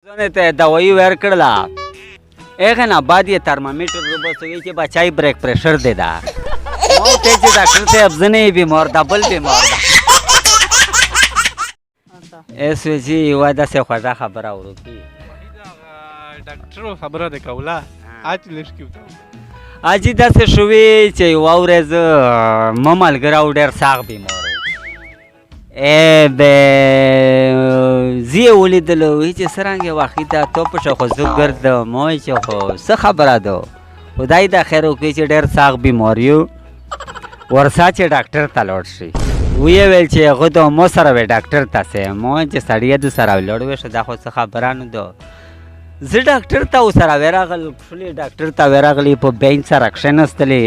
زونه ته دوايي ورکړله هغه نه بعد یې ترمامیټر وباسوي چې بچای بریک پریشر دی دا ما ته چې ډاکټر صاحب زه نه بیمار دا بل بیمار ده ایس وی جی یوه داسې خوږه خبره وروکي ډاکټر خبره دې کوله اج لږ کېوته اجي داسې شوې چې یوه ورځ ما ملګری و ډېر ساغ بیمار و زه یې ولیدلو وایي چې څرنګه واخیده تو په شو خو زه ګرځم ما وایي چې خو څه خبره ده خدای دا خیر وکړي چې ډېر ساغ بیمار یو ورسه چې ډاکټر ته لاړ شي ویې ویل چې هغه د ما سره وی ډاکټر ته سې ما وایي چې سړیه د سره ولاړ وې دا خو څه خبره نه ده زه ډاکټر ته ورسره ورغلم ښکلي ډاکټر ته ورغلې په بینچ سره کښېنستلې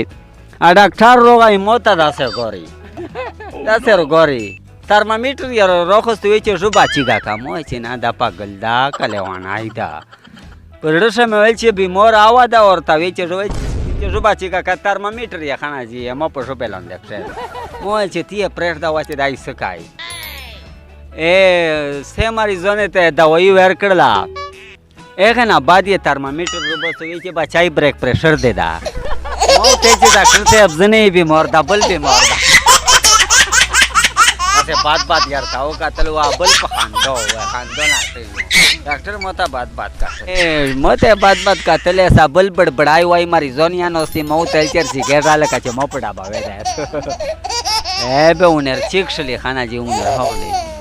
ډاکټر روغی ما ته داسې ګوري ګوري ترمامیټر یې راخوست وایي چې ژبه چیګه که ما وایي چې نه دا پاگل ده که لیوانای ده په زړه شه مې ویل چې بیمار آوه ده ورته وایي چې ژبه چیګه که ترمامیټر یې ښه نه جي ما په ژبې لاندې کښېږده ما ویل چې ته یې پرېږده واسې دا یې څه کوي سه مریضانو ته دوايي ورکړله هغه نه بعد یې ترمامیټر وباسوي چې بچای بریک پریشر دی دا ما ته چې ډاکټر صاحب زه نه بیمار دا بل بیمار ده داسې باد یارته وکتل وا بل په خندا خندا نه ډاکټر ما ته باد کتل ما ته باد کتل ایسا بل بڑبڑای وای مریضان یا نوستی ما ته چر سیګریټ را لکه چې ما په ډابه وې ده به اونر چیک شلی خانه جی اونر هغلی